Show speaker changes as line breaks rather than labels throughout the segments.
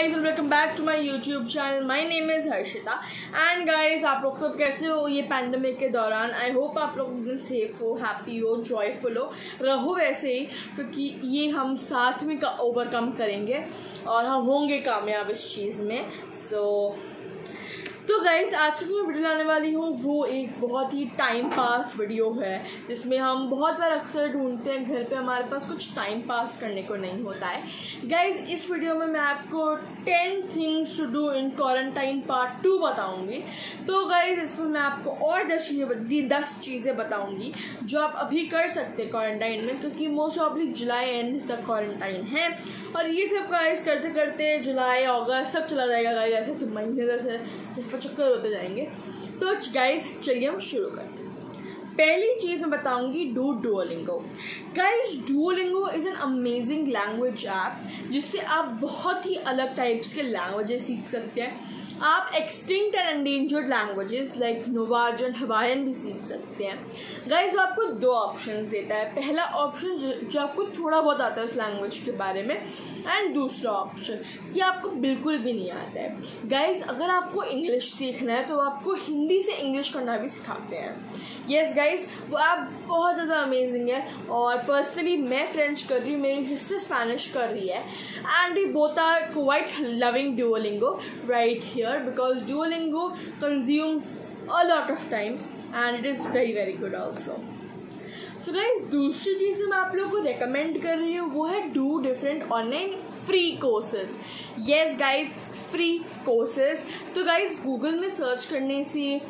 guys and welcome back to my YouTube channel. My name is Harshita and guys आप लोग सब कैसे हो ये पैंडमिक के दौरान। आई होप आप लोग एकदम सेफ हो, हैप्पी हो, जॉयफुल हो, रहो वैसे ही, क्योंकि ये हम साथ में ओवरकम करेंगे और हम होंगे कामयाब इस चीज़ में। तो गाइस आज की जो मैं वीडियो लाने वाली हूँ वो एक बहुत ही टाइम पास वीडियो है, जिसमें हम बहुत बार अक्सर ढूंढते हैं घर पे हमारे पास कुछ टाइम पास करने को नहीं होता है। गाइस इस वीडियो में मैं आपको 10 things to do in quarantine part 2 बताऊंगी। तो गाइस इसमें मैं आपको और 10 चीज़ें बताऊंगी जो आप अभी कर सकते हैं क्वारंटाइन में, क्योंकि मोस्ट ऑफली जुलाई एंड तक क्वारंटाइन है और ये सब गाइस करते करते जुलाई अगस्त सब चला जाएगा गाइस, ऐसे महीने तक चक्कर होते जाएंगे। तो गाइस चलिए हम शुरू करते हैं। पहली चीज़ मैं बताऊंगी Duolingo. Guys Duolingo is an amazing language app जिससे आप बहुत ही अलग टाइप्स के लैंग्वेजेस सीख सकते हैं। आप extinct and endangered languages like Navajo Hawaiian भी सीख सकते हैं। गाइस आपको 2 ऑप्शंस देता है। पहला ऑप्शन जो आपको थोड़ा बहुत आता है उस लैंग्वेज के बारे में, एंड दूसरा ऑप्शन कि आपको बिल्कुल भी नहीं आता है। गाइस अगर आपको इंग्लिश सीखना है तो आपको हिंदी से इंग्लिश करना भी सिखाते हैं। यस गाइस वो ऐप बहुत ज़्यादा अमेजिंग है और पर्सनली मैं फ्रेंच कर रही हूँ, मेरी सिस्टर स्पेनिश कर रही है, and we both are quite loving Duolingo right here because Duolingo consumes a lot of time and it is very very good also. So guys दूसरी चीज़ जो मैं आप लोगों को रेकमेंड कर रही हूँ वो है do different online free courses. Yes guys free courses. तो गाइस गूगल में सर्च करने से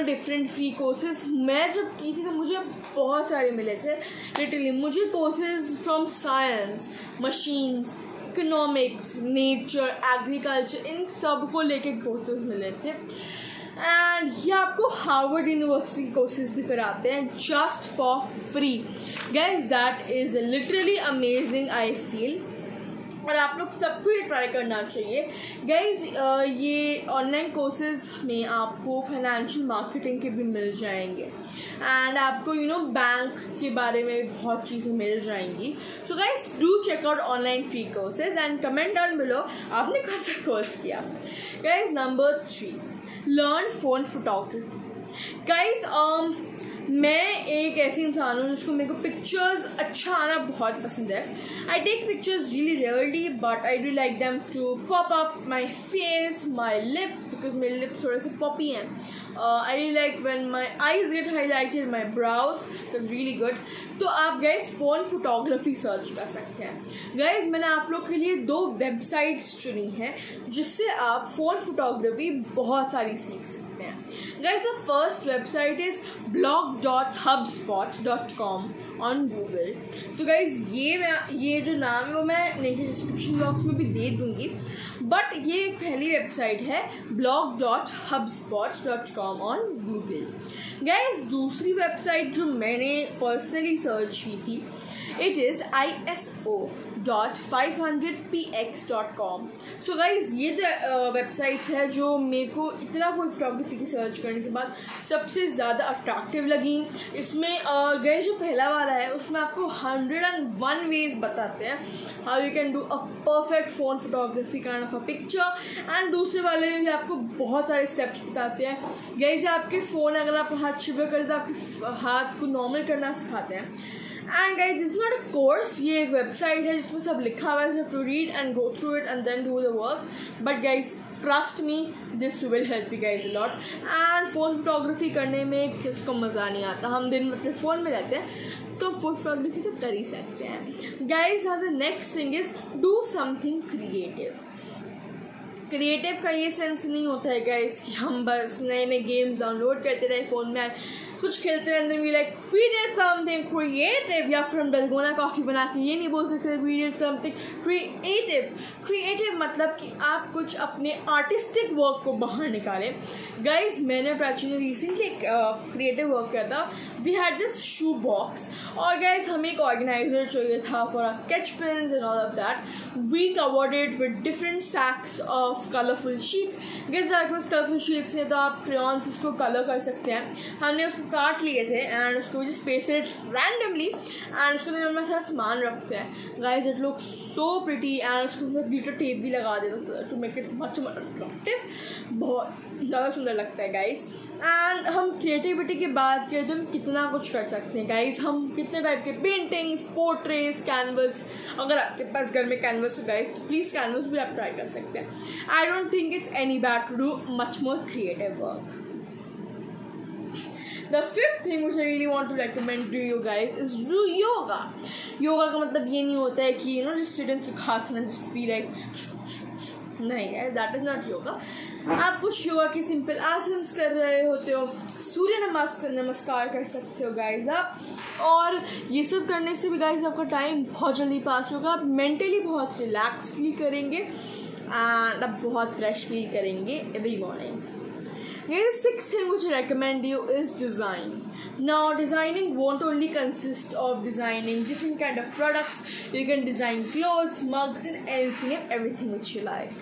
डिफरेंट फ्री कोर्सेज मैं जब की थी तो मुझे बहुत सारे मिले थे। लिटरली मुझे courses from science, machines, economics, nature, agriculture, इन सब को लेके कोर्सेज मिले थे। एंड ये आपको हार्वर्ड यूनिवर्सिटी कोर्सेज भी कराते हैं just for free. Guys that is literally amazing I feel, और आप लोग सबको ये ट्राई करना चाहिए। गाइस ये ऑनलाइन कोर्सेज में आपको फाइनेंशियल मार्केटिंग के भी मिल जाएंगे एंड आपको बैंक के बारे में बहुत चीज़ें मिल जाएंगी। So guys do check out online free courses and comment down below आपने कौन सा कोर्स किया। Guys number 3 learn phone photography. Guys मैं एक ऐसी इंसान हूँ जिसको मेरे को पिक्चर्स अच्छा आना बहुत पसंद है। I take pictures really rarely but I do like them to pop up my face, my lip, because मेरे लिप्स थोड़े से पॉपी हैं। I like when my eyes get highlighted, my brows, तो रियली गुड। तो आप guys phone photography search कर सकते हैं। गाइस मैंने आप लोग के लिए 2 वेबसाइट्स चुनी हैं जिससे आप फ़ोन फोटोग्राफी बहुत सारी सीख सकते हैं। Guys, the first website is blog.hubspot.com on Google. तो गाइज ये जो नाम है वो मैं नीचे डिस्क्रिप्शन बॉक्स में भी दे दूँगी, बट ये एक पहली वेबसाइट है blog.hubspot.com on Google. गाइज दूसरी वेबसाइट जो मैंने पर्सनली सर्च की थी it is iso.500px.com. So guys ये वेबसाइट्स है जो मेरे को इतना फोटोग्राफी की सर्च करने के बाद सबसे ज़्यादा अट्रैक्टिव लगी। इसमें गाइज जो पहला वाला है उसमें आपको 101 वेज बताते हैं how you can do a perfect phone photography kind of a picture, and दूसरे वाले में भी आपको बहुत सारे स्टेप्स बताते हैं। गाइज आपके फ़ोन अगर आप हाथ शिवर करते तो आपके हाथ को नॉर्मल करना सिखाते हैं। And guys this is not a course, ये एक वेबसाइट है जिसमें सब लिखा हुआ है, to read and go through it and then do the work, but guys trust me this will help you guys a lot. And phone photography करने में किसको मज़ा नहीं आता, हम दिन में अपने फ़ोन में रहते हैं तो फ़ोन फोटोग्राफी तो कर ही सकते हैं। Guys the next thing is do something creative. Creative का ये सेंस नहीं होता है गाइस कि हम बस नए नए गेम्स डाउनलोड करते रहे फ़ोन में, कुछ खेलते रहते we like we did something creative, या फिर हम डलगोना कॉफ़ी बना के ये नहीं बोल सकते we did something creative. Creative मतलब कि आप कुछ अपने आर्टिस्टिक वर्क को बाहर निकालें। गाइज मैंने प्राचीन रिसेंटली क्रिएटिव वर्क किया था। We had this shoe box और गाइज हमें एक ऑर्गेनाइजर चाहिए था for our sketch pens and all of that. We covered it with different sacks of colourful sheets. Guys आपके पास कलरफुल शीट्स हैं तो आप क्रेयॉन्स उसको कलर कर सकते हैं। हमने उसको काट लिए थे एंड उसको जस्ट पेस्टेड रैंडमली एंड उसके अंदर मैं सारा सामान रखते हैं guys it look so pretty and उसको ग्लिटर टेप भी लगा देता to make it much more attractive. बहुत ज़्यादा सुंदर लगता है गाइस। एंड हम क्रिएटिविटी की बात करें तो हम कितना कुछ कर सकते हैं गाइस। हम कितने टाइप के पेंटिंग्स, पोर्ट्रेट्स, कैनवस, अगर आपके पास घर में कैनवस हो गाइस तो प्लीज़ कैनवस भी आप ट्राई कर सकते हैं। I don't think it's any bad to do much more creative work. The fifth thing which I really want to recommend to you guys is do yoga. Yoga का मतलब ये नहीं होता है कि just sit in sukhasana, just be like नहीं guys, that is not yoga. आप कुछ योगा के सिंपल आसन्स कर रहे होते हो, सूर्य नमस्कार कर सकते हो गाइज आप, और ये सब करने से भी गाइज आपका टाइम बहुत जल्दी पास होगा। आप मेंटली बहुत रिलैक्स फील करेंगे एंड आप बहुत फ्रेश फील करेंगे every morning. The sixth thing which I recommend you is design. Now designing won't only consist of designing different kind of products. You can design clothes, mugs and anything and everything which you like.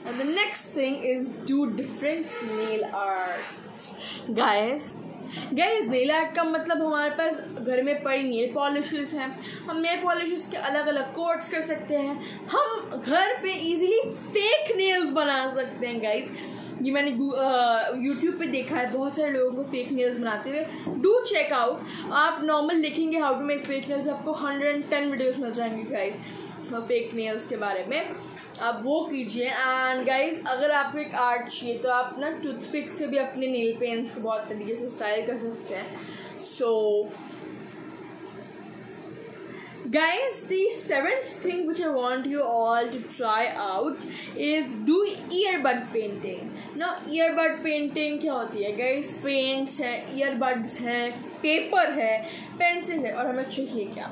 And the next thing is do different nail art. Guys nail art का मतलब हमारे पास घर में पड़ी nail polishes हैं, हम nail polishes के अलग अलग कोट्स कर सकते हैं। हम घर पे इजीली फेक नेल्स बना सकते हैं गाइज। ये मैंने यूट्यूब पे देखा है बहुत सारे लोगों को फेक नेल्स बनाते हुए। डू चेक आउट, आप नॉर्मल लिखेंगे how to make fake nails, आपको 110 वीडियोस मिल जाएंगे गाइज फेक नेल्स के बारे में, आप वो कीजिए। एंड गाइज अगर आपको एक आर्ट चाहिए तो आप ना टूथपिक से भी अपने नेल पेंट्स को बहुत तरीके से स्टाइल कर सकते हैं। सो guys, the seventh thing which I want you all to try out is do earbud painting. Now earbud painting क्या होती है guys? पेंट्स है, earbuds है, पेपर है, पेंसिल है और हमें चाहिए क्या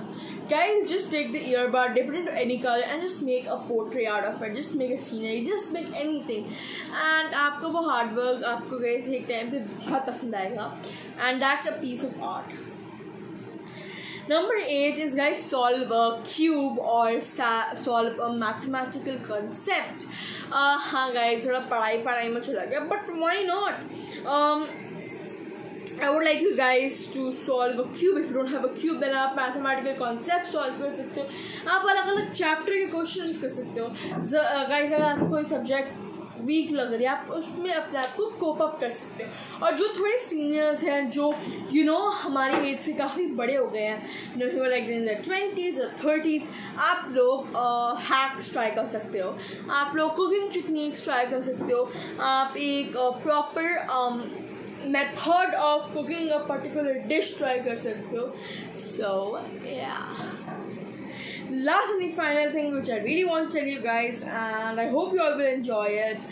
guys? Just take the earbud, dip it into any color and just make a portrait out of it. Just make a scenery, just make anything and आपका वो hard work आपको guys एक टाइम पे बहुत पसंद आएगा and that's a piece of art. Number 8 is guys solve a cube or solve a mathematical concept. हाँ guys थोड़ा पढ़ाई में चला गया but why not? I would like you guys to solve a cube. If you don't have a cube then आप mathematical concept solve कर सकते हो। आप अलग अलग chapter के questions कर सकते हो guys। अगर आपको कोई subject वीक लग रही है आप उसमें अपने आप को कोप अप कर सकते हो। और जो थोड़े सीनियर्स हैं जो हमारी एज से काफ़ी बड़े हो गए हैं लाइक इन द 20s और 30s, आप लोग हैक्स ट्राई कर सकते हो, आप लोग कुकिंग टेक्निक्स ट्राई कर सकते हो, आप एक proper method of cooking a particular dish try कर सकते हो। सो या last and the final thing which I really want to tell you guys and I hope you all will enjoy it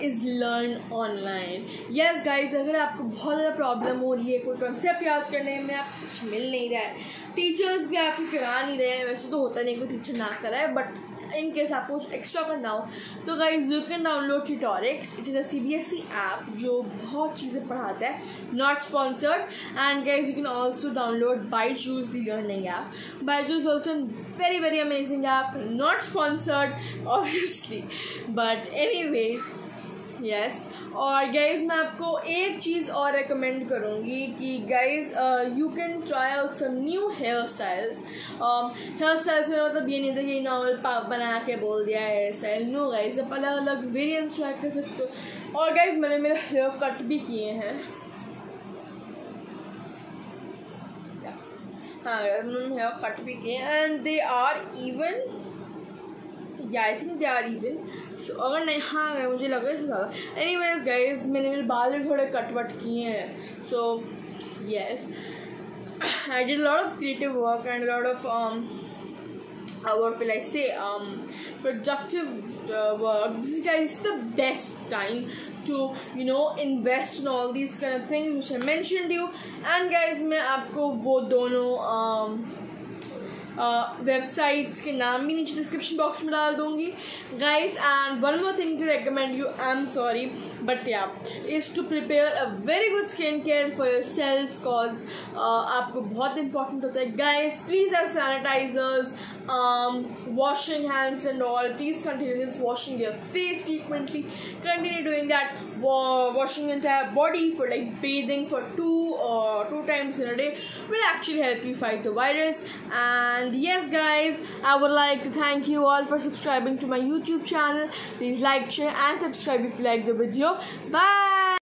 is learn online. Yes guys, अगर आपको बहुत ज़्यादा problem हो रही है कोई कॉन्सेप्ट याद करने में, आप कुछ मिल नहीं रहा है, टीचर्स भी आपको करा नहीं रहे हैं, वैसे तो होता नहीं कोई टीचर ना कराए बट इन केस आपको एक्स्ट्रा करना हो तो guys you can download Tutorix. It is a CBSE app जो बहुत चीज़ें पढ़ाता है, not sponsored. And guys you can also download Byju's the learning app. Byju's also very very amazing app, not sponsored obviously but anyways yes. और guys मैं आपको एक चीज़ और रेकमेंड करूँगी कि guys you can try out some new hair styles. Hair styles में मतलब ये नहीं था कि नॉर्मल बना के बोल दिया हेयर स्टाइल, नो गाइज आप अलग अलग वेरिएंट्स ट्राई कर सकते हो। और गाइज मैंने मेरे हेयर कट भी किए हैं, हाँ गाइज मैंने हेयर कट भी किए एंड दे आर इवन, या I think they are even. अगर नहीं हाँ गए मुझे लगा इससे ज़्यादा। एनीवेज गाइज मैंने मेरे बाल भी थोड़े कट वट किए हैं। So yes I did lot of creative work and lot of what will I say productive work. This guys is the best time to invest in all these kind of things which I mentioned you. And guys मैं आपको वो दोनों websites के नाम भी नीचे description box में डाल दूँगी guys. And one more thing to recommend you, I am sorry but yeah is to prepare a very good skin care for yourself cause आपको बहुत इंपॉर्टेंट होता है guys. Please have sanitisers, washing hands and all, please continue this, washing your face frequently, continue doing that, washing entire body for like bathing for two times in a day will actually help you fight the virus. And yes guys, I would like to thank you all for subscribing to my YouTube channel. Please like, share and subscribe if you like the video. Bye.